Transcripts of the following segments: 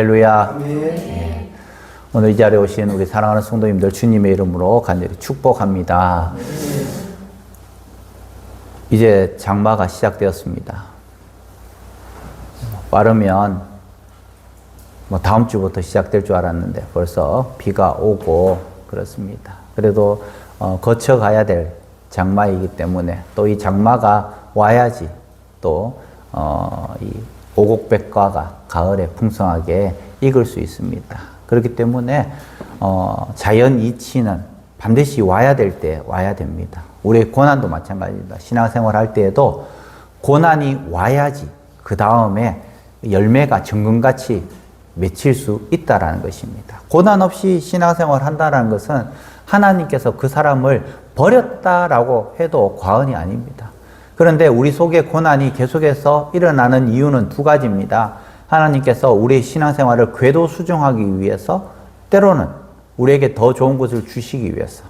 할렐루야. 예. 오늘 이 자리에 오신 우리 사랑하는 성도님들 주님의 이름으로 간절히 축복합니다. 이제 장마가 시작되었습니다. 빠르면 다음 주부터 시작될 줄 알았는데 벌써 비가 오고 그렇습니다. 그래도 거쳐가야 될 장마이기 때문에 또 이 장마가 와야지 또 이 오곡백과가 가을에 풍성하게 익을 수 있습니다. 그렇기 때문에 자연 이치는 반드시 와야 될 때 와야 됩니다. 우리의 고난도 마찬가지입니다. 신앙생활 할 때에도 고난이 와야지 그 다음에 열매가 정금같이 맺힐 수 있다라는 것입니다. 고난 없이 신앙생활 한다는 것은 하나님께서 그 사람을 버렸다라고 해도 과언이 아닙니다. 그런데 우리 속에 고난이 계속해서 일어나는 이유는 두 가지입니다. 하나님께서 우리의 신앙생활을 궤도수정하기 위해서, 때로는 우리에게 더 좋은 것을 주시기 위해서.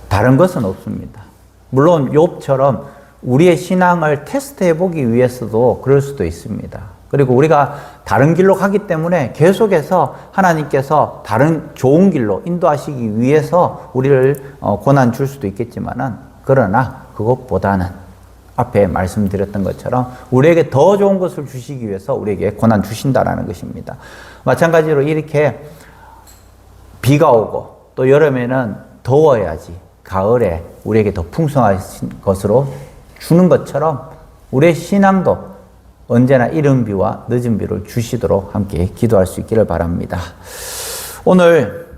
다른 것은 없습니다. 물론 욥처럼 우리의 신앙을 테스트해 보기 위해서도 그럴 수도 있습니다. 그리고 우리가 다른 길로 가기 때문에 계속해서 하나님께서 다른 좋은 길로 인도하시기 위해서 우리를 고난 줄 수도 있겠지만은, 그러나 그것보다는 앞에 말씀드렸던 것처럼 우리에게 더 좋은 것을 주시기 위해서 우리에게 고난 주신다라는 것입니다. 마찬가지로 이렇게 비가 오고 또 여름에는 더워야지 가을에 우리에게 더 풍성하신 것으로 주는 것처럼 우리의 신앙도 언제나 이른 비와 늦은 비를 주시도록 함께 기도할 수 있기를 바랍니다. 오늘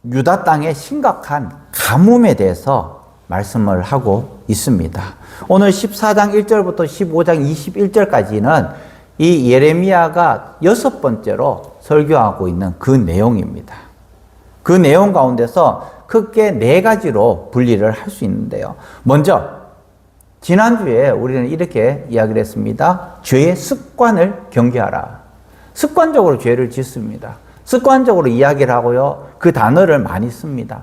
유다 땅의 심각한 가뭄에 대해서 말씀을 하고 있습니다. 오늘 14장 1절부터 15장 21절까지는 이 예레미야가 6번째로 설교하고 있는 그 내용입니다. 그 내용 가운데서 크게 4가지로 분리를 할 수 있는데요. 먼저 지난주에 우리는 이렇게 이야기를 했습니다. 죄의 습관을 경계하라. 습관적으로 죄를 짓습니다. 습관적으로 이야기를 하고요. 그 단어를 많이 씁니다.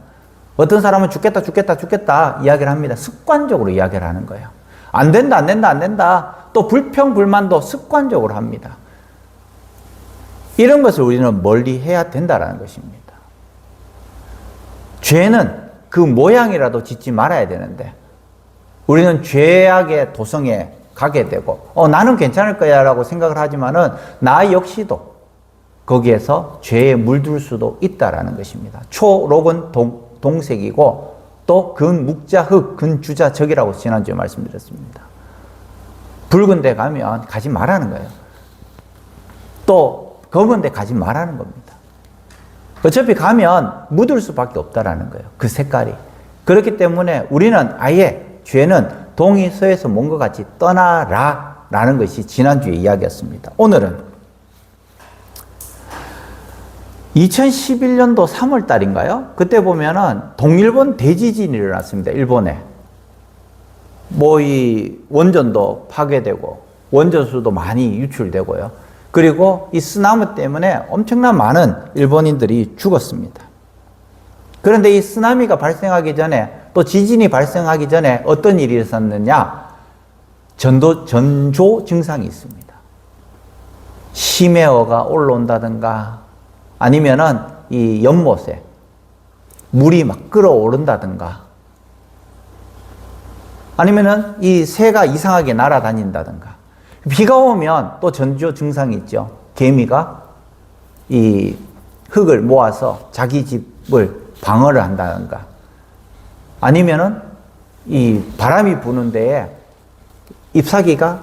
어떤 사람은 죽겠다 이야기를 합니다. 습관적으로 이야기를 하는 거예요. 안 된다. 또 불평불만도 습관적으로 합니다. 이런 것을 우리는 멀리 해야 된다는 것입니다. 죄는 그 모양이라도 짓지 말아야 되는데 우리는 죄악의 도성에 가게 되고 나는 괜찮을 거야 라고 생각을 하지만은 나 역시도 거기에서 죄에 물들 수도 있다라는 것입니다. 초록은 동색이고 또 근묵자 흙, 근주자 적이라고 지난주에 말씀드렸습니다. 붉은 데 가면 가지 말라는 거예요. 또 검은 데 가지 말라는 겁니다. 어차피 가면 묻을 수밖에 없다라는 거예요. 그 색깔이. 그렇기 때문에 우리는 아예 죄는 동이 서에서 먼 것 같이 떠나라 라는 것이 지난주에 이야기였습니다. 오늘은 2011년도 3월 달인가요? 그때 보면은 동일본 대지진이 일어났습니다. 일본에. 이 원전도 파괴되고 원전수도 많이 유출되고요. 그리고 이 쓰나미 때문에 엄청난 많은 일본인들이 죽었습니다. 그런데 이 쓰나미가 발생하기 전에 또 지진이 발생하기 전에 어떤 일이 있었느냐? 전조 증상이 있습니다. 심해어가 올라온다든가 아니면은 이 연못에 물이 막 끓어오른다든가 아니면은 이 새가 이상하게 날아다닌다든가 비가 오면 또 전조 증상이 있죠. 개미가 이 흙을 모아서 자기 집을 방어를 한다든가 아니면은 이 바람이 부는 데에 잎사귀가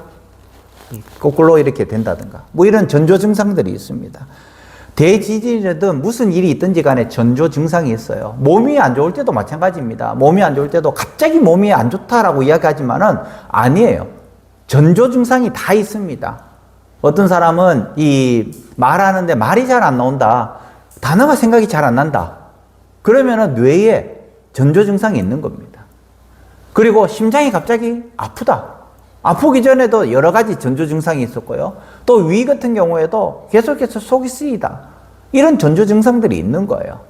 거꾸로 이렇게 된다든가 이런 전조 증상들이 있습니다. 대지진이든 무슨 일이 있든지 간에 전조 증상이 있어요. 몸이 안 좋을 때도 마찬가지입니다. 몸이 안 좋을 때도 갑자기 몸이 안 좋다라고 이야기하지만은 아니에요. 전조 증상이 다 있습니다. 어떤 사람은 이 말하는데 말이 잘 안 나온다. 단어가 생각이 잘 안 난다. 그러면은 뇌에 전조 증상이 있는 겁니다. 그리고 심장이 갑자기 아프다. 아프기 전에도 여러 가지 전조 증상이 있었고요. 또 위 같은 경우에도 계속해서 속이 쓰이다. 이런 전조 증상들이 있는 거예요.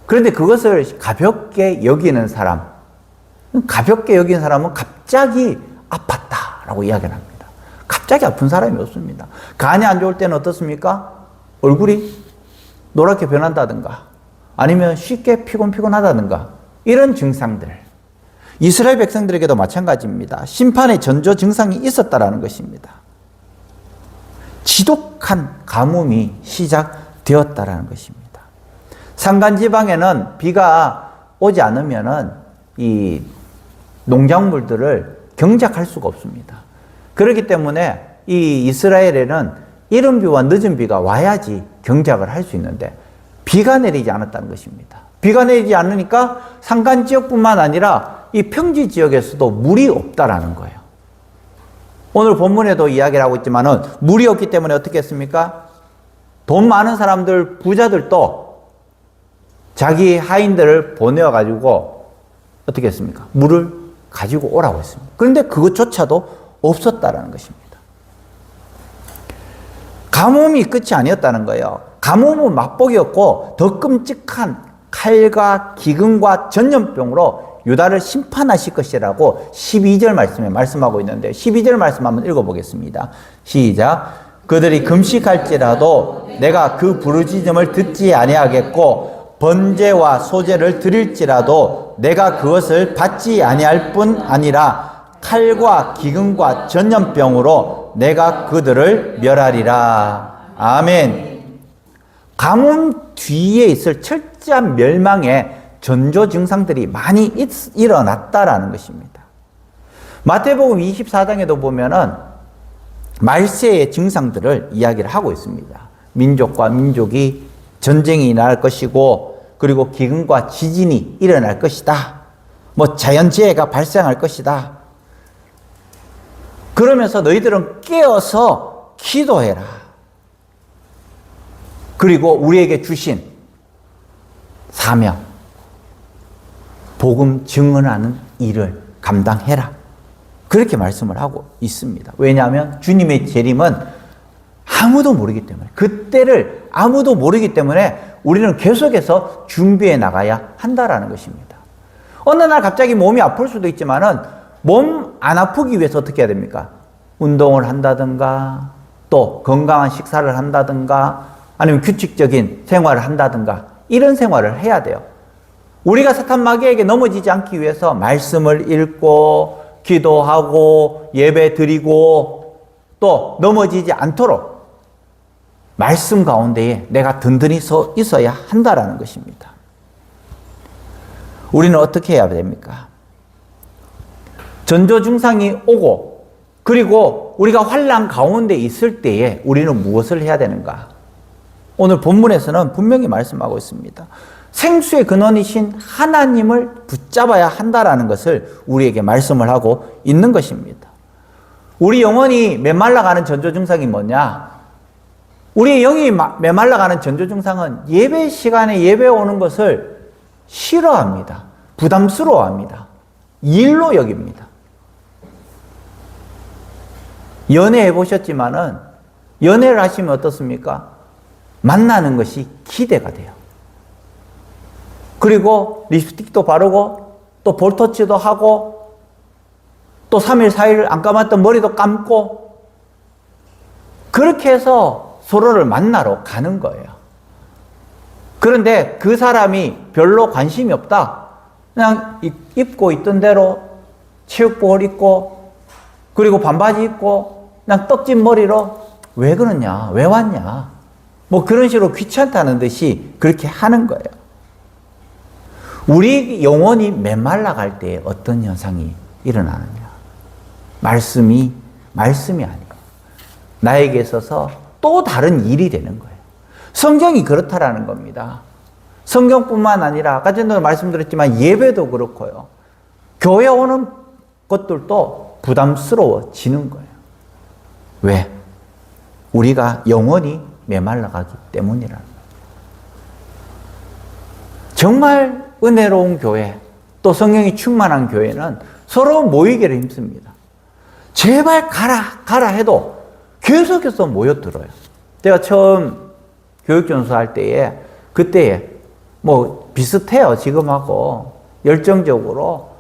그런데 그것을 가볍게 여기는 사람은 갑자기 아팠다라고 이야기를 합니다. 갑자기 아픈 사람이 없습니다. 간이 안 좋을 때는 어떻습니까? 얼굴이 노랗게 변한다든가 아니면 쉽게 피곤하다든가 이런 증상들. 이스라엘 백성들에게도 마찬가지입니다. 심판의 전조 증상이 있었다라는 것입니다. 지독한 가뭄이 시작되었다라는 것입니다. 산간지방에는 비가 오지 않으면은 이 농작물들을 경작할 수가 없습니다. 그렇기 때문에 이 이스라엘에는 이른 비와 늦은 비가 와야지 경작을 할 수 있는데 비가 내리지 않았다는 것입니다. 비가 내리지 않으니까 산간 지역뿐만 아니라 이 평지 지역에서도 물이 없다라는 거예요. 오늘 본문에도 이야기를 하고 있지만은 물이 없기 때문에 어떻게 했습니까? 돈 많은 사람들, 부자들도 자기 하인들을 보내어가지고 어떻게 했습니까? 물을 가지고 오라고 했습니다. 그런데 그것조차도 없었다라는 것입니다. 가뭄이 끝이 아니었다는 거예요. 가뭄은 맛복이었고 더 끔찍한 칼과 기근과 전염병으로 유다를 심판하실 것이라고 12절 말씀에 말씀하고 있는데 12절 말씀 한번 읽어보겠습니다. 시작. 그들이 금식할지라도 내가 그 부르짖음을 듣지 아니하겠고 번제와 소제를 드릴지라도 내가 그것을 받지 아니할 뿐 아니라 칼과 기근과 전염병으로 내가 그들을 멸하리라. 아멘. 가뭄 뒤에 있을 철저한 멸망의 전조 증상들이 많이 일어났다라는 것입니다. 마태복음 24장에도 보면은 말세의 증상들을 이야기를 하고 있습니다. 민족과 민족이 전쟁이 일어날 것이고 그리고 기근과 지진이 일어날 것이다. 뭐 자연재해가 발생할 것이다. 그러면서 너희들은 깨어서 기도해라. 그리고 우리에게 주신 사명, 복음 증언하는 일을 감당해라. 그렇게 말씀을 하고 있습니다. 왜냐하면 주님의 재림은 아무도 모르기 때문에, 그때를 아무도 모르기 때문에 우리는 계속해서 준비해 나가야 한다라는 것입니다. 어느 날 갑자기 몸이 아플 수도 있지만은 몸 안 아프기 위해서 어떻게 해야 됩니까? 운동을 한다든가 또 건강한 식사를 한다든가 아니면 규칙적인 생활을 한다든가 이런 생활을 해야 돼요. 우리가 사탄 마귀에게 넘어지지 않기 위해서 말씀을 읽고 기도하고 예배 드리고 또 넘어지지 않도록 말씀 가운데에 내가 든든히 서 있어야 한다라는 것입니다. 우리는 어떻게 해야 됩니까? 전조 증상이 오고 그리고 우리가 환난 가운데 있을 때에 우리는 무엇을 해야 되는가? 오늘 본문에서는 분명히 말씀하고 있습니다. 생수의 근원이신 하나님을 붙잡아야 한다라는 것을 우리에게 말씀을 하고 있는 것입니다. 우리 영혼이 메말라가는 전조 증상이 뭐냐? 우리의 영이 메말라가는 전조 증상은 예배 시간에 예배 오는 것을 싫어합니다. 부담스러워합니다. 일로 여깁니다. 연애해 보셨지만은 연애를 하시면 어떻습니까? 만나는 것이 기대가 돼요. 그리고 립스틱도 바르고 또 볼터치도 하고 또 3일 4일 안 감았던 머리도 감고 그렇게 해서 서로를 만나러 가는 거예요. 그런데 그 사람이 별로 관심이 없다. 그냥 입고 있던 대로 체육복을 입고 그리고 반바지 입고 그냥 떡진 머리로 왜 그러냐? 왜 왔냐? 뭐 그런 식으로 귀찮다는 듯이 그렇게 하는 거예요. 우리 영혼이 메말라 갈 때 어떤 현상이 일어나느냐? 말씀이 아니에요. 나에게 있어서 또 다른 일이 되는 거예요. 성경이 그렇다라는 겁니다. 성경뿐만 아니라 아까 전에 말씀드렸지만 예배도 그렇고요. 교회 오는 것들도 부담스러워지는 거예요. 왜? 우리가 영혼이 메말라가기 때문이라는 거예요. 정말 은혜로운 교회, 또 성령이 충만한 교회는 서로 모이기를 힘씁니다. 제발 가라 해도 계속해서 모여들어요. 제가 처음 교육전수할 때에, 그때에 뭐 비슷해요. 지금하고 열정적으로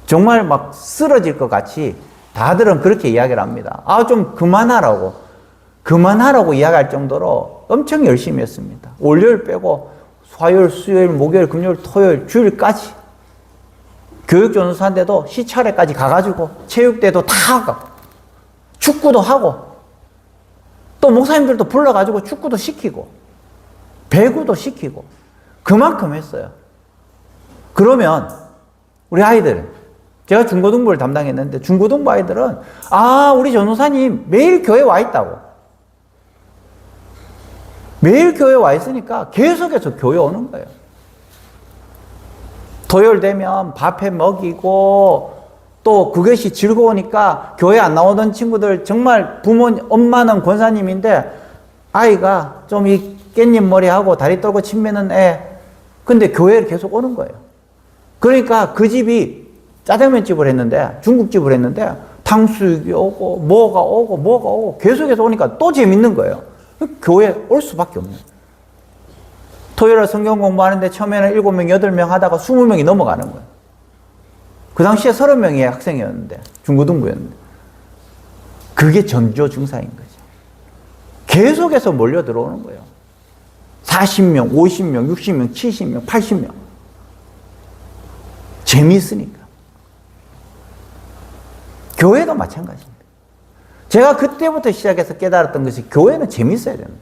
정말 막 쓰러질 것 같이 다들은 그렇게 이야기를 합니다. 좀 그만하라고 이야기할 정도로 엄청 열심히 했습니다. 월요일 빼고 화요일, 수요일, 목요일, 금요일, 토요일, 주일까지 교육전도사인데도 시찰회까지 가가지고 체육대도 다 하고 축구도 하고 또 목사님들도 불러가지고 축구도 시키고 배구도 시키고 그만큼 했어요. 그러면 우리 아이들, 제가 중고등부를 담당했는데 중고등부 아이들은 우리 전도사님 매일 교회 와 있다고. 매일 교회 와 있으니까 계속해서 교회 오는 거예요. 토요일 되면 밥해 먹이고 또 그것이 즐거우니까 교회 안 나오던 친구들 정말 엄마는 권사님인데 아이가 좀 이 깻잎 머리하고 다리 떨고 침매는 애. 근데 교회를 계속 오는 거예요. 그러니까 그 집이 짜장면집을 했는데 중국집을 했는데 탕수육이 오고 뭐가 오고 계속해서 오니까 또 재밌는 거예요. 교회 올 수밖에 없는 거예요. 토요일에 성경 공부하는데 처음에는 7명, 8명 하다가 20명이 넘어가는 거예요. 그 당시에 30명의 학생이었는데 중고등부였는데 그게 전조 증사인 거죠. 계속해서 몰려 들어오는 거예요. 40명, 50명, 60명, 70명, 80명. 재미있으니까. 교회도 마찬가지입니다. 제가 그때부터 시작해서 깨달았던 것이 교회는 재밌어야 됩니다.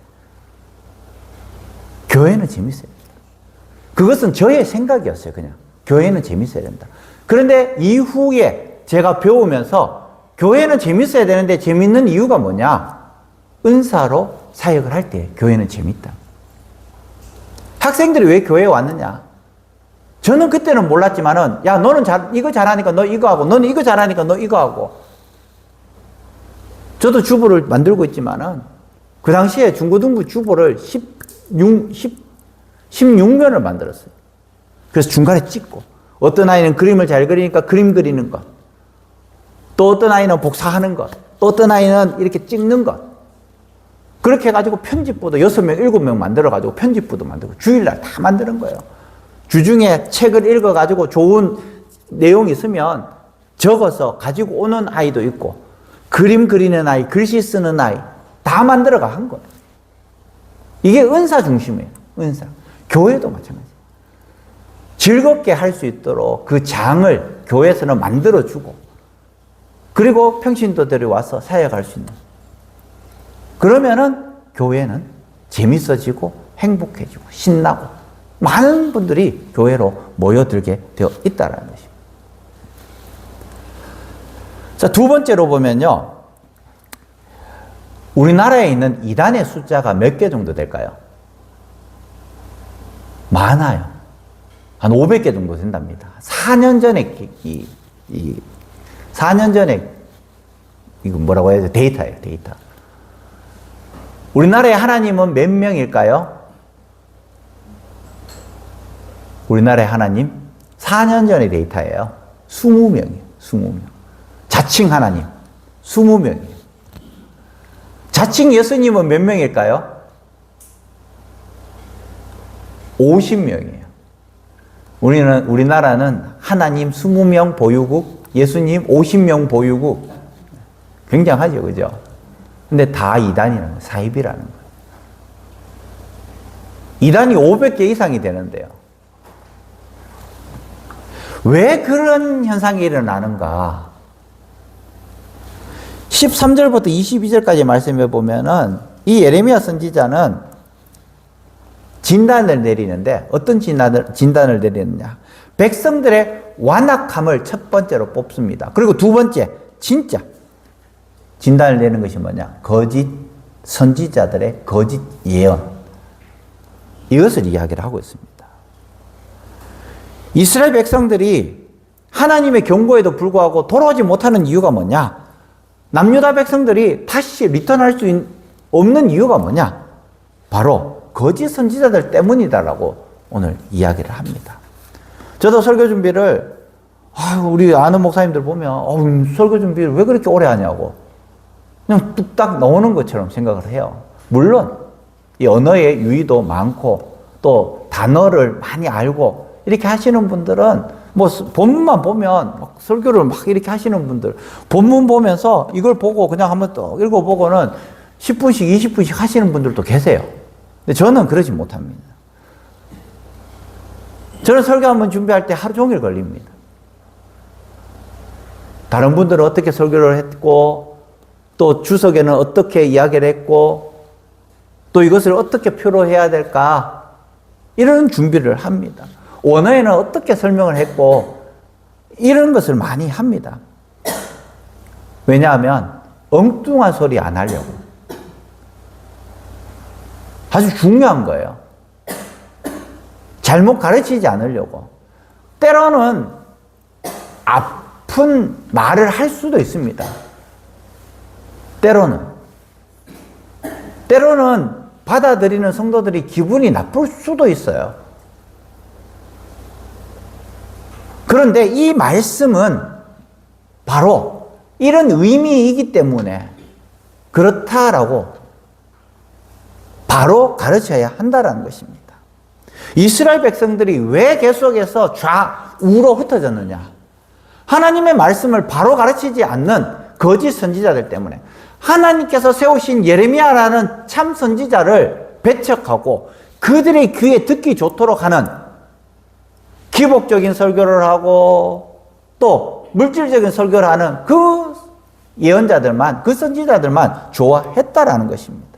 교회는 재밌어야 됩니다. 그것은 저의 생각이었어요, 그냥. 교회는 재밌어야 된다. 그런데 이후에 제가 배우면서 교회는 재밌어야 되는데 재밌는 이유가 뭐냐? 은사로 사역을 할 때 교회는 재밌다. 학생들이 왜 교회에 왔느냐? 저는 그때는 몰랐지만은, 야, 너는 이거 잘하니까 너 이거 하고, 너는 이거 잘하니까 너 이거 하고. 저도 주보를 만들고 있지만은, 그 당시에 중고등부 주보를 16면을 만들었어요. 그래서 중간에 찍고, 어떤 아이는 그림을 잘 그리니까 그림 그리는 것, 또 어떤 아이는 복사하는 것, 또 어떤 아이는 이렇게 찍는 것. 그렇게 해가지고 편집부도 6명, 7명 만들어가지고 편집부도 만들고 주일날 다 만드는 거예요. 주중에 책을 읽어가지고 좋은 내용이 있으면 적어서 가지고 오는 아이도 있고, 그림 그리는 아이, 글씨 쓰는 아이, 다 만들어가 한 거예요. 이게 은사 중심이에요. 은사. 교회도 마찬가지예요. 즐겁게 할 수 있도록 그 장을 교회에서는 만들어주고, 그리고 평신도들이 와서 사역할 수 있는. 그러면은 교회는 재밌어지고 행복해지고 신나고 많은 분들이 교회로 모여들게 되어 있다는 것입니다. 자, 두 번째로 보면요. 우리나라에 있는 이단의 숫자가 몇 개 정도 될까요? 많아요. 한 500개 정도 된답니다. 4년 전에 4년 전에 이거 뭐라고 해야 돼? 데이터예요, 데이터. 우리나라의 하나님은 몇 명일까요? 우리나라의 하나님 4년 전의 데이터예요. 20명이에요. 20명. 자칭 하나님 20명이에요. 자칭 예수님은 몇 명일까요? 50명이에요. 우리나라는 하나님 20명 보유국, 예수님 50명 보유국. 굉장하죠, 그죠? 근데 다 이단이라는 거예요. 사입이라는 거예요. 이단이 500개 이상이 되는데요. 왜 그런 현상이 일어나는가? 13절부터 22절까지 말씀해 보면은 이 예레미야 선지자는 진단을 내리는데 어떤 진단을 내리느냐? 백성들의 완악함을 첫 번째로 뽑습니다. 그리고 두 번째, 진짜 진단을 내는 것이 뭐냐? 거짓 선지자들의 거짓 예언. 이것을 이야기를 하고 있습니다. 이스라엘 백성들이 하나님의 경고에도 불구하고 돌아오지 못하는 이유가 뭐냐? 남유다 백성들이 다시 리턴할 수 없는 이유가 뭐냐? 바로 거짓 선지자들 때문이다라고 오늘 이야기를 합니다. 저도 설교 준비를 우리 아는 목사님들 보면 설교 준비를 왜 그렇게 오래 하냐고 그냥 뚝딱 나오는 것처럼 생각을 해요. 물론 이 언어의 유의도 많고 또 단어를 많이 알고 이렇게 하시는 분들은 뭐 본문만 보면 막 설교를 막 이렇게 하시는 분들, 본문 보면서 이걸 보고 그냥 한번 또 읽어보고는 10분씩 20분씩 하시는 분들도 계세요. 근데 저는 그러지 못합니다. 저는 설교 한번 준비할 때 하루 종일 걸립니다. 다른 분들은 어떻게 설교를 했고, 또 주석에는 어떻게 이야기를 했고, 또 이것을 어떻게 표로해야 될까, 이런 준비를 합니다. 원어에는 어떻게 설명을 했고, 이런 것을 많이 합니다. 왜냐하면 엉뚱한 소리 안 하려고. 아주 중요한 거예요. 잘못 가르치지 않으려고. 때로는 아픈 말을 할 수도 있습니다. 때로는 받아들이는 성도들이 기분이 나쁠 수도 있어요. 그런데 이 말씀은 바로 이런 의미이기 때문에 그렇다라고 바로 가르쳐야 한다는 것입니다. 이스라엘 백성들이 왜 계속해서 좌우로 흩어졌느냐? 하나님의 말씀을 바로 가르치지 않는 거짓 선지자들 때문에 하나님께서 세우신 예레미야라는 참 선지자를 배척하고 그들의 귀에 듣기 좋도록 하는 기복적인 설교를 하고 또 물질적인 설교를 하는 그 예언자들만, 그 선지자들만 좋아했다라는 것입니다.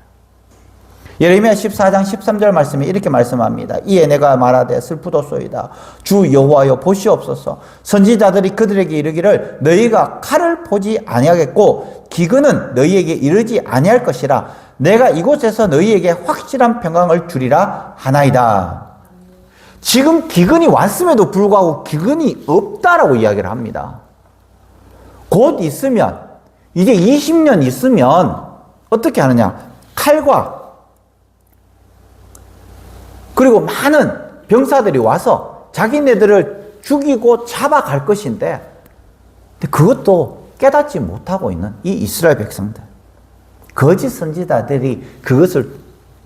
예레미야 14장 13절 말씀에 이렇게 말씀합니다. 이에 내가 말하되 슬프도소이다. 주 여호와여 보시옵소서. 선지자들이 그들에게 이르기를 너희가 칼을 포지 아니하겠고 기근은 너희에게 이르지 아니할 것이라. 내가 이곳에서 너희에게 확실한 평강을 주리라 하나이다. 지금 기근이 왔음에도 불구하고 기근이 없다라고 이야기를 합니다. 곧 있으면, 이제 20년 있으면 어떻게 하느냐? 칼과 그리고 많은 병사들이 와서 자기네들을 죽이고 잡아갈 것인데, 그것도 깨닫지 못하고 있는 이 이스라엘 백성들, 거짓 선지자들이 그것을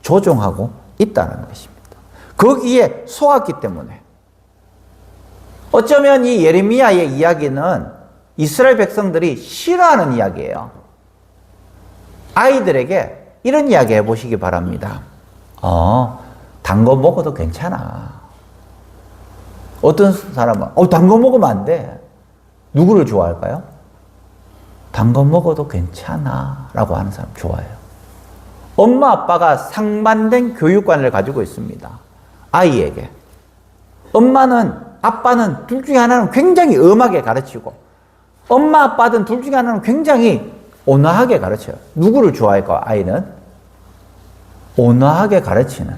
조종하고 있다는 것입니다. 거기에 속았기 때문에 어쩌면 이 예레미야의 이야기는 이스라엘 백성들이 싫어하는 이야기예요. 아이들에게 이런 이야기 해보시기 바랍니다. 단 거 먹어도 괜찮아. 어떤 사람은 단 거 먹으면 안 돼. 누구를 좋아할까요? 단 거 먹어도 괜찮아 라고 하는 사람 좋아해요. 엄마 아빠가 상반된 교육관을 가지고 있습니다. 아이에게. 엄마는 아빠는 둘 중에 하나는 굉장히 엄하게 가르치고 엄마 아빠든 둘 중에 하나는 굉장히 온화하게 가르쳐요. 누구를 좋아할까? 아이는 온화하게 가르치는,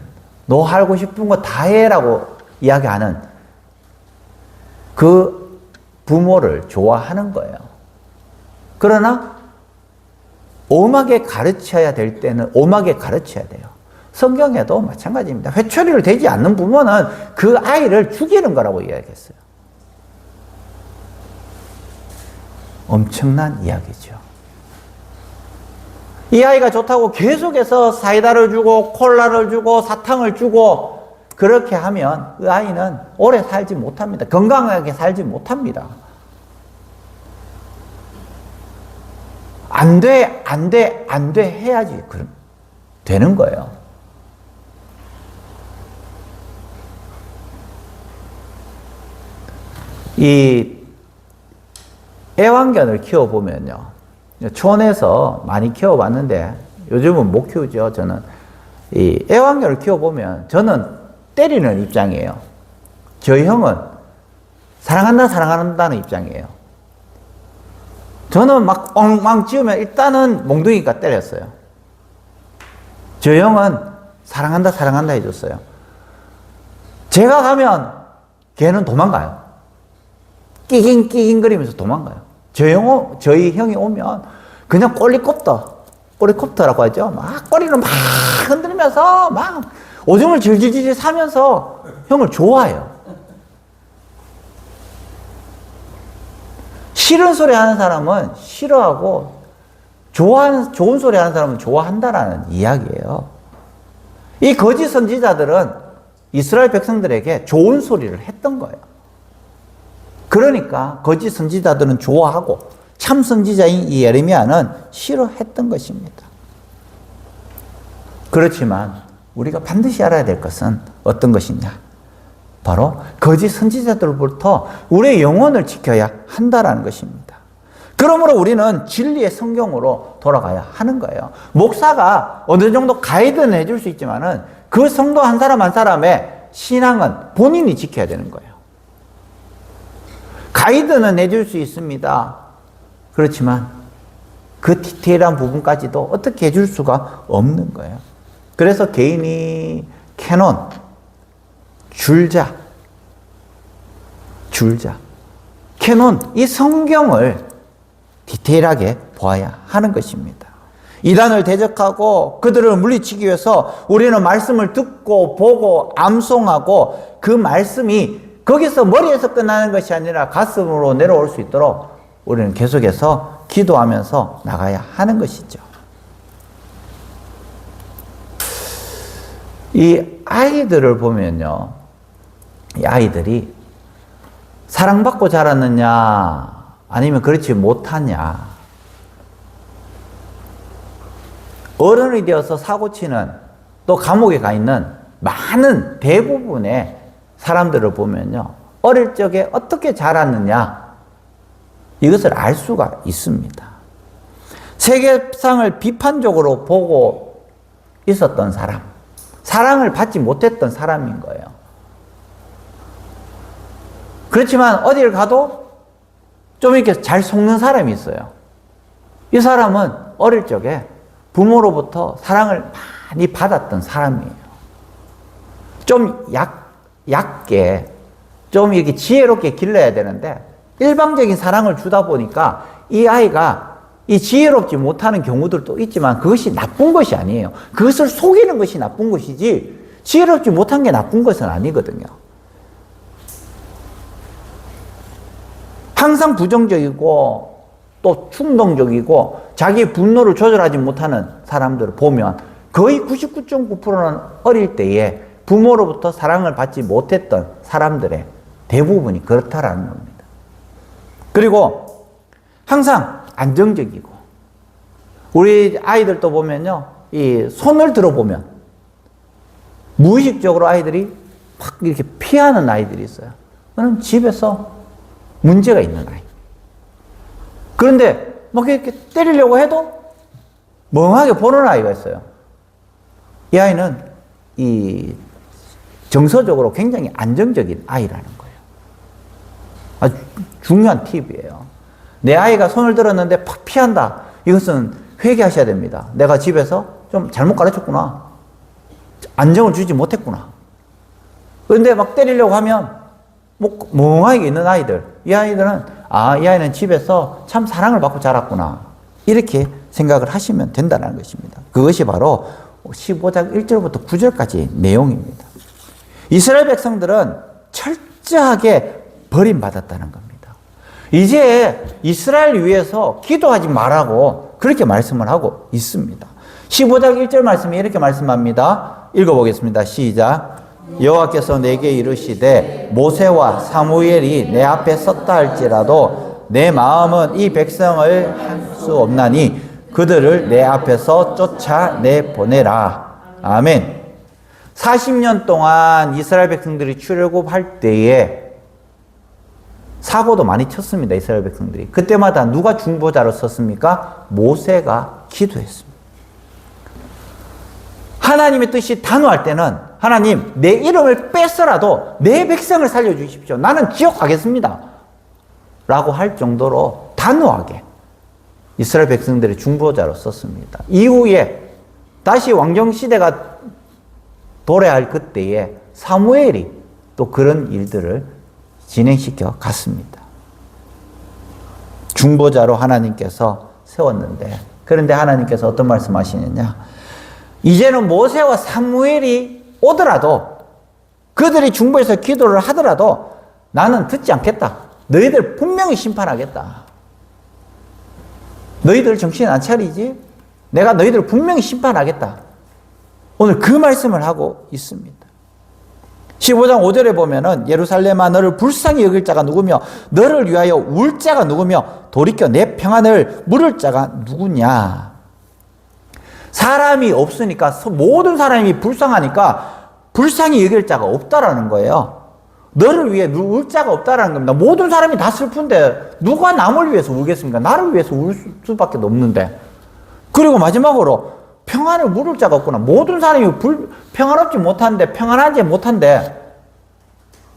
너 하고 싶은 거 다 해라고 이야기하는 그 부모를 좋아하는 거예요. 그러나 엄하게 가르쳐야 될 때는 엄하게 가르쳐야 돼요. 성경에도 마찬가지입니다. 회초리를 대지 않는 부모는 그 아이를 죽이는 거라고 이야기했어요. 엄청난 이야기죠. 이 아이가 좋다고 계속해서 사이다를 주고 콜라를 주고 사탕을 주고 그렇게 하면 그 아이는 오래 살지 못합니다. 건강하게 살지 못합니다. 안 돼, 안 돼, 안 돼 해야지 그럼 되는 거예요. 이 애완견을 키워보면요, 촌에서 많이 키워봤는데 요즘은 못 키우죠. 저는 이 애완견을 키워보면 저는 때리는 입장이에요. 저희 형은 사랑한다 사랑한다는 입장이에요. 저는 막 엉망 지으면 일단은 몽둥이가 때렸어요. 저희 형은 사랑한다 사랑한다 해줬어요. 제가 가면 걔는 도망가요. 끼깅끼깅거리면서 도망가요. 저희 형이 오면 그냥 꼬리콥터라고 하죠. 막 꼬리를 막 흔들면서 막 오줌을 질질질 사면서 형을 좋아해요. 싫은 소리 하는 사람은 싫어하고 좋은 소리 하는 사람은 좋아한다라는 이야기예요. 이 거짓 선지자들은 이스라엘 백성들에게 좋은 소리를 했던 거예요. 그러니까 거짓 선지자들은 좋아하고 참 선지자인 이 예레미야는 싫어했던 것입니다. 그렇지만 우리가 반드시 알아야 될 것은 어떤 것이냐? 바로 거짓 선지자들로부터 우리의 영혼을 지켜야 한다라는 것입니다. 그러므로 우리는 진리의 성경으로 돌아가야 하는 거예요. 목사가 어느 정도 가이드는 해줄 수 있지만은 그 성도 한 사람 한 사람의 신앙은 본인이 지켜야 되는 거예요. 가이드는 해줄 수 있습니다. 그렇지만 그 디테일한 부분까지도 어떻게 해줄 수가 없는 거예요. 그래서 개인이 캐논, 줄자, 캐논, 이 성경을 디테일하게 보아야 하는 것입니다. 이단을 대적하고 그들을 물리치기 위해서 우리는 말씀을 듣고 보고 암송하고 그 말씀이 거기서 머리에서 끝나는 것이 아니라 가슴으로 내려올 수 있도록 우리는 계속해서 기도하면서 나가야 하는 것이죠. 이 아이들을 보면요, 이 아이들이 사랑받고 자랐느냐 아니면 그렇지 못하냐, 어른이 되어서 사고치는 또 감옥에 가 있는 많은 대부분의 사람들을 보면요, 어릴 적에 어떻게 자랐느냐 이것을 알 수가 있습니다. 세계상을 비판적으로 보고 있었던 사람, 사랑을 받지 못했던 사람인 거예요. 그렇지만 어딜 가도 좀 이렇게 잘 속는 사람이 있어요. 이 사람은 어릴 적에 부모로부터 사랑을 많이 받았던 사람이에요. 좀 얕게, 좀 이렇게 지혜롭게 길러야 되는데 일방적인 사랑을 주다 보니까 이 아이가 이 지혜롭지 못하는 경우들도 있지만 그것이 나쁜 것이 아니에요. 그것을 속이는 것이 나쁜 것이지 지혜롭지 못한 게 나쁜 것은 아니거든요. 항상 부정적이고 또 충동적이고 자기의 분노를 조절하지 못하는 사람들을 보면 거의 99.9%는 어릴 때에 부모로부터 사랑을 받지 못했던 사람들의 대부분이 그렇다라는 겁니다. 그리고 항상 안정적이고, 우리 아이들도 보면요, 이 손을 들어보면 무의식적으로 아이들이 막 이렇게 피하는 아이들이 있어요. 그건 집에서 문제가 있는 아이. 그런데 막 이렇게 때리려고 해도 멍하게 보는 아이가 있어요. 이 아이는 이 정서적으로 굉장히 안정적인 아이라는 거예요. 아주 중요한 팁이에요. 내 아이가 손을 들었는데 팍 피한다. 이것은 회개하셔야 됩니다. 내가 집에서 좀 잘못 가르쳤구나. 안정을 주지 못했구나. 그런데 막 때리려고 하면 멍하게 있는 아이들, 이 아이들은 이 아이는 집에서 참 사랑을 받고 자랐구나, 이렇게 생각을 하시면 된다는 것입니다. 그것이 바로 15장 1절부터 9절까지 내용입니다. 이스라엘 백성들은 철저하게 버림받았다는 겁니다. 이제 이스라엘 위해서 기도하지 말라고 그렇게 말씀을 하고 있습니다. 15장 1절 말씀이 이렇게 말씀합니다. 읽어보겠습니다. 시작. 여호와께서 내게 이르시되 모세와 사무엘이 내 앞에 섰다 할지라도 내 마음은 이 백성을 할 수 없나니 그들을 내 앞에서 쫓아내보내라. 아멘. 40년 동안 이스라엘 백성들이 출애굽할 때에 사고도 많이 쳤습니다. 이스라엘 백성들이. 그때마다 누가 중보자로 섰습니까? 모세가 기도했습니다. 하나님의 뜻이 단호할 때는 하나님, 내 이름을 뺏어라도 내 백성을 살려주십시오. 나는 지옥 가겠습니다. 라고 할 정도로 단호하게 이스라엘 백성들의 중보자로 썼습니다. 이후에 다시 왕정시대가 도래할 그때에 사무엘이 또 그런 일들을 진행시켜 갔습니다. 중보자로 하나님께서 세웠는데, 그런데 하나님께서 어떤 말씀하시느냐? 이제는 모세와 사무엘이 오더라도, 그들이 중보해서 기도를 하더라도 나는 듣지 않겠다. 너희들 분명히 심판하겠다. 너희들 정신 안 차리지? 내가 너희들 분명히 심판하겠다. 오늘 그 말씀을 하고 있습니다. 15장 5절에 보면은 예루살렘아 너를 불쌍히 여길 자가 누구며 너를 위하여 울 자가 누구며 돌이켜 내 평안을 물을 자가 누구냐. 사람이 없으니까 모든 사람이 불쌍하니까 불쌍히 여길 자가 없다라는 거예요. 너를 위해 울 자가 없다라는 겁니다. 모든 사람이 다 슬픈데 누가 남을 위해서 울겠습니까? 나를 위해서 울 수밖에 없는데. 그리고 마지막으로 평안을 물을 자가 없구나. 모든 사람이 평안하지 못한데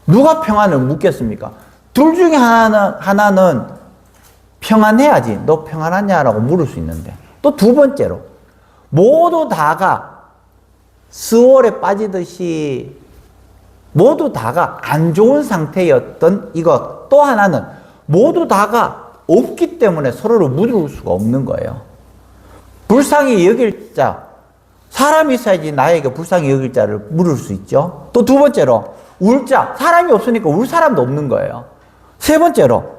누가 평안을 묻겠습니까? 둘 중에 하나는 평안해야지. 너 평안하냐라고 물을 수 있는데. 또 두 번째로 모두 다가 스월에 빠지듯이 모두 다가 안 좋은 상태였던 이것. 또 하나는 모두 다가 없기 때문에 서로를 물을 수가 없는 거예요. 불쌍히 여길 자, 사람이 있어야지 나에게 불쌍히 여길 자를 물을 수 있죠. 또 두 번째로 울 자, 사람이 없으니까 울 사람도 없는 거예요. 세 번째로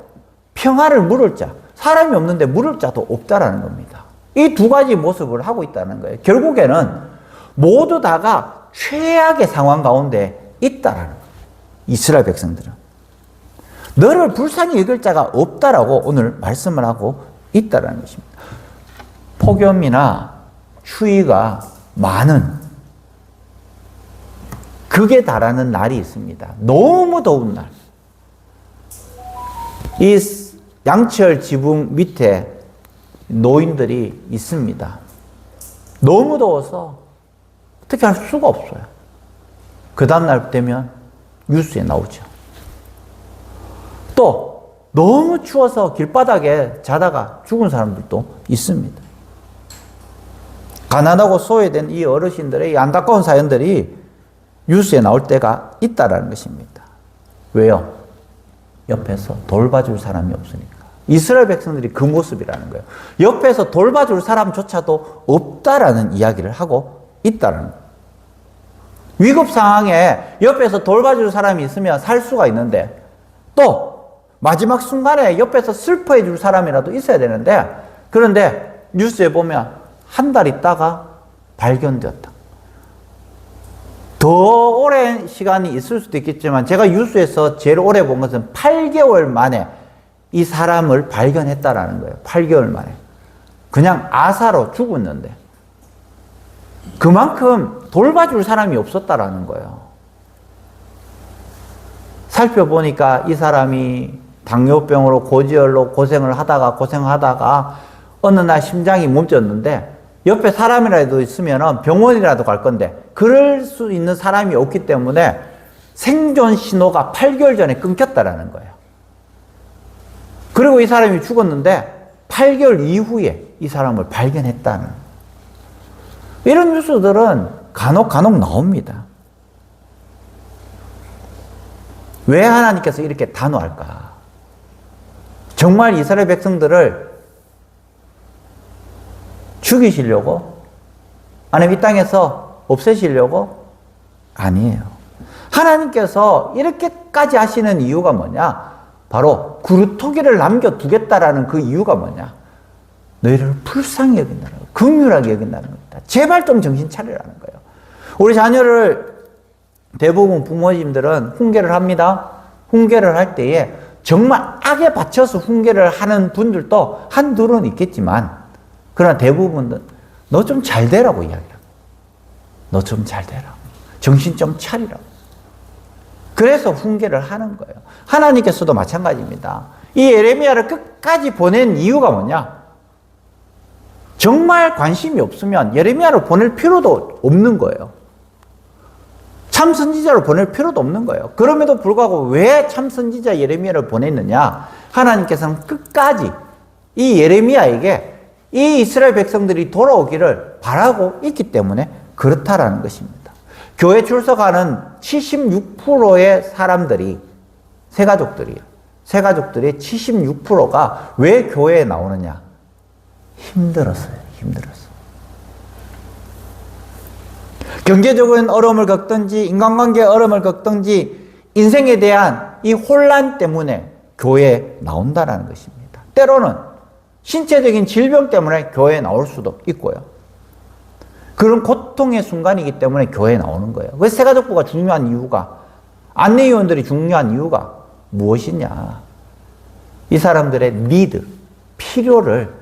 평안을 물을 자, 사람이 없는데 물을 자도 없다라는 겁니다. 이 두 가지 모습을 하고 있다는 거예요. 결국에는 모두 다가 최악의 상황 가운데 있다라는 거예요. 이스라엘 백성들은 너를 불쌍히 여길 자가 없다라고 오늘 말씀을 하고 있다라는 것입니다. 폭염이나 추위가 많은 극에 달하는 날이 있습니다. 너무 더운 날. 이 양철 지붕 밑에 노인들이 있습니다. 너무 더워서 어떻게 할 수가 없어요. 그 다음날 되면 뉴스에 나오죠. 또 너무 추워서 길바닥에 자다가 죽은 사람들도 있습니다. 가난하고 소외된 이 어르신들의 이 안타까운 사연들이 뉴스에 나올 때가 있다라는 것입니다. 왜요? 옆에서 돌봐줄 사람이 없으니까. 이스라엘 백성들이 그 모습이라는 거예요. 옆에서 돌봐줄 사람조차도 없다라는 이야기를 하고 있다라는 거예요. 위급 상황에 옆에서 돌봐줄 사람이 있으면 살 수가 있는데 또 마지막 순간에 옆에서 슬퍼해 줄 사람이라도 있어야 되는데 그런데 뉴스에 보면 한 달 있다가 발견되었다. 더 오랜 시간이 있을 수도 있겠지만 제가 뉴스에서 제일 오래 본 것은 8개월 만에 이 사람을 발견했다라는 거예요. 8개월 만에. 그냥 아사로 죽었는데 그만큼 돌봐줄 사람이 없었다라는 거예요. 살펴보니까 이 사람이 당뇨병으로 고지혈로 고생하다가 어느 날 심장이 멈췄는데 옆에 사람이라도 있으면 병원이라도 갈 건데 그럴 수 있는 사람이 없기 때문에 생존 신호가 8개월 전에 끊겼다라는 거예요. 그리고 이 사람이 죽었는데 8개월 이후에 이 사람을 발견했다는 이런 뉴스들은 간혹 나옵니다. 왜 하나님께서 이렇게 단호할까? 정말 이스라엘 백성들을 죽이시려고? 아니면 이 땅에서 없애시려고? 아니에요. 하나님께서 이렇게까지 하시는 이유가 뭐냐? 바로 구루토기를 남겨두겠다라는 그 이유가 뭐냐? 너희를 불쌍히 여긴다는 거예요. 긍휼하게 여긴다는 겁니다. 제발 좀 정신 차리라는 거예요. 우리 자녀를 대부분 부모님들은 훈계를 합니다. 훈계를 할 때에 정말 악에 받쳐서 훈계를 하는 분들도 한둘은 있겠지만 그러나 대부분은 너 좀 잘 되라고 이야기합니다. 너 좀 잘 되라. 정신 좀 차리라고. 그래서 훈계를 하는 거예요. 하나님께서도 마찬가지입니다. 이 예레미야를 끝까지 보낸 이유가 뭐냐? 정말 관심이 없으면 예레미야를 보낼 필요도 없는 거예요. 참 선지자를 보낼 필요도 없는 거예요. 그럼에도 불구하고 왜 참 선지자 예레미야를 보냈느냐? 하나님께서는 끝까지 이 예레미야에게 이 이스라엘 백성들이 돌아오기를 바라고 있기 때문에 그렇다라는 것입니다. 교회 출석하는 76%의 사람들이 새가족들의 76%가 왜 교회에 나오느냐? 힘들었어요. 경제적인 어려움을 겪든지 인간관계의 어려움을 겪든지 인생에 대한 이 혼란 때문에 교회에 나온다는 것입니다. 때로는 신체적인 질병 때문에 교회에 나올 수도 있고요. 그런 고통의 순간이기 때문에 교회에 나오는 거예요. 그래서 새가족부가 중요한 이유가 안내위원들이 중요한 이유가 무엇이냐? 이 사람들의 니드, 필요를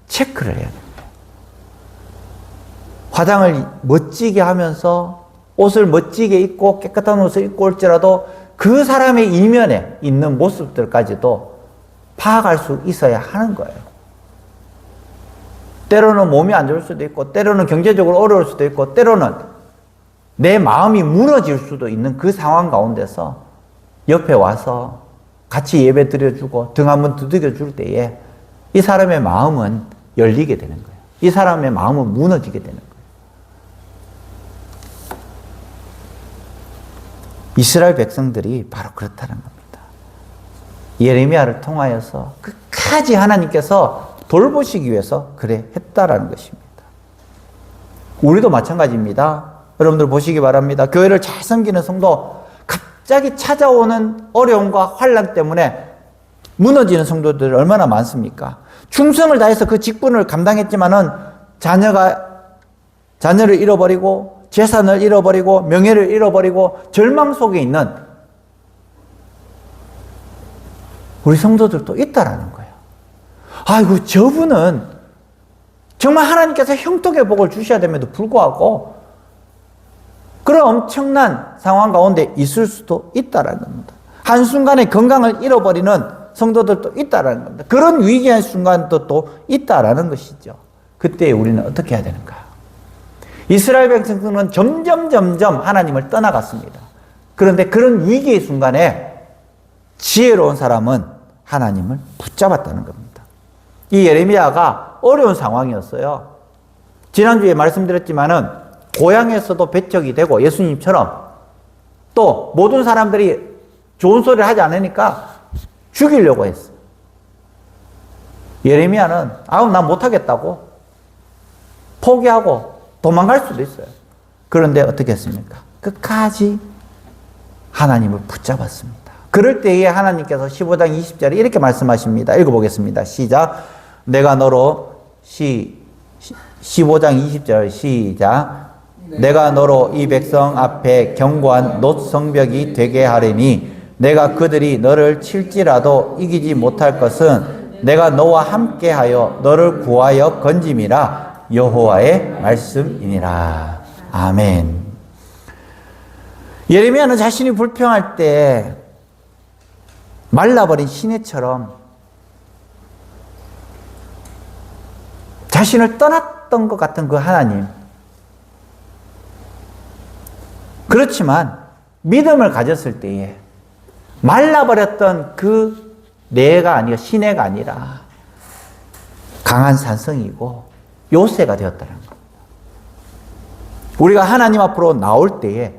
체크를 해야 됩니다. 화장을 멋지게 하면서 옷을 멋지게 입고 깨끗한 옷을 입고 올지라도 그 사람의 이면에 있는 모습들까지도 파악할 수 있어야 하는 거예요. 때로는 몸이 안 좋을 수도 있고, 때로는 경제적으로 어려울 수도 있고, 때로는 내 마음이 무너질 수도 있는 그 상황 가운데서 옆에 와서 같이 예배 드려주고 등 한번 두들겨 줄 때에 이 사람의 마음은 열리게 되는 거예요. 이 사람의 마음은 무너지게 되는 거예요. 이스라엘 백성들이 바로 그렇다는 겁니다. 예레미야를 통하여서 끝까지 하나님께서 돌보시기 위해서 그래 했다라는 것입니다. 우리도 마찬가지입니다. 여러분들 보시기 바랍니다. 교회를 잘 섬기는 성도, 갑자기 찾아오는 어려움과 환난 때문에 무너지는 성도들 얼마나 많습니까? 충성을 다해서 그 직분을 감당했지만은 자녀를 잃어버리고 재산을 잃어버리고 명예를 잃어버리고 절망 속에 있는 우리 성도들도 있다라는 거예요. 아이고, 저분은 정말 하나님께서 형통의 복을 주셔야 됨에도 불구하고 그런 엄청난 상황 가운데 있을 수도 있다라는 겁니다. 한순간에 건강을 잃어버리는 성도들도 있다라는 겁니다. 그런 위기의 순간도 또 있다라는 것이죠. 그때 우리는 어떻게 해야 되는가? 이스라엘 백성들은 점점 하나님을 떠나갔습니다. 그런데 그런 위기의 순간에 지혜로운 사람은 하나님을 붙잡았다는 겁니다. 이 예레미야가 어려운 상황이었어요. 지난주에 말씀드렸지만은 고향에서도 배척이 되고 예수님처럼 또 모든 사람들이 좋은 소리를 하지 않으니까 죽이려고 했어요. 예레미야는 난 못하겠다고 포기하고 도망갈 수도 있어요. 그런데 어떻게 했습니까? 끝까지 하나님을 붙잡았습니다. 그럴 때에 하나님께서 15장 20절에 이렇게 말씀하십니다. 읽어보겠습니다. 시작. 내가 너로 15장 20절 시작. 내가 너로 이 백성 앞에 견고한 놋성벽이 되게 하리니 내가 그들이 너를 칠지라도 이기지 못할 것은 내가 너와 함께하여 너를 구하여 건짐이라 여호와의 말씀이니라. 아멘. 예레미야는 자신이 불평할 때 말라버린 시내처럼 자신을 떠났던 것 같은 그 하나님. 그렇지만 믿음을 가졌을 때에 말라버렸던 그 내가 아니라 시내가 아니라 강한 산성이고 요새가 되었다는 겁니다. 우리가 하나님 앞으로 나올 때에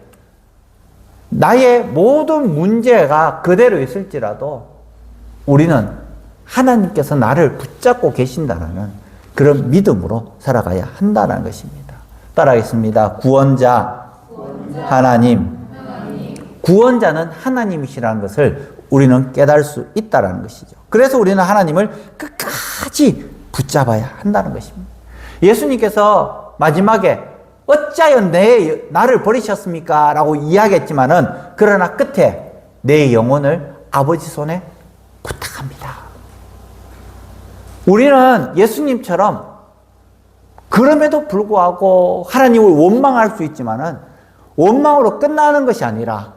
나의 모든 문제가 그대로 있을지라도 우리는 하나님께서 나를 붙잡고 계신다는 그런 믿음으로 살아가야 한다는 것입니다. 따라하겠습니다. 구원자 하나님. 구원자는 하나님이시라는 것을 우리는 깨달을 수 있다는 것이죠. 그래서 우리는 하나님을 끝까지 붙잡아야 한다는 것입니다. 예수님께서 마지막에 어찌하여 나를 버리셨습니까? 라고 이야기했지만은 그러나 끝에 내 영혼을 아버지 손에 부탁합니다. 우리는 예수님처럼 그럼에도 불구하고 하나님을 원망할 수 있지만은 원망으로 끝나는 것이 아니라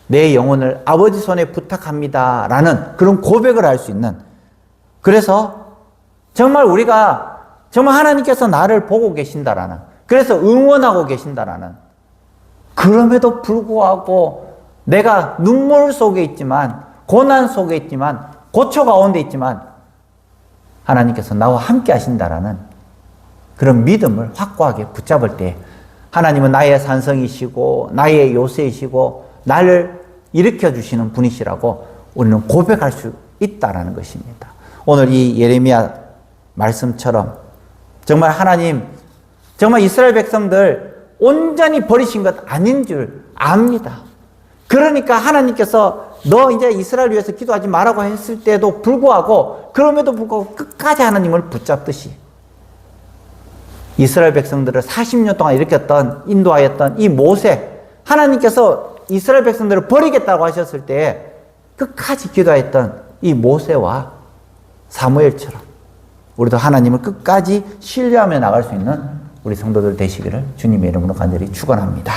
내 영혼을 아버지 손에 부탁합니다 라는 그런 고백을 할 수 있는, 그래서 정말 우리가 정말 하나님께서 나를 보고 계신다라는, 그래서 응원하고 계신다라는, 그럼에도 불구하고 내가 눈물 속에 있지만 고난 속에 있지만 고초 가운데 있지만 하나님께서 나와 함께 하신다라는 그런 믿음을 확고하게 붙잡을 때 하나님은 나의 산성이시고 나의 요새이시고 나를 일으켜주시는 분이시라고 우리는 고백할 수 있다는 것입니다. 오늘 이 예레미야 말씀처럼 정말 하나님, 정말 이스라엘 백성들 온전히 버리신 것 아닌 줄 압니다. 그러니까 하나님께서 너 이제 이스라엘 위해서 기도하지 말라고 했을 때도 불구하고, 그럼에도 불구하고 끝까지 하나님을 붙잡듯이 이스라엘 백성들을 40년 동안 일으켰던, 인도하였던 이 모세, 하나님께서 이스라엘 백성들을 버리겠다고 하셨을 때 끝까지 기도했던 이 모세와 사무엘처럼 우리도 하나님을 끝까지 신뢰하며 나갈 수 있는 우리 성도들 되시기를 주님의 이름으로 간절히 축원합니다.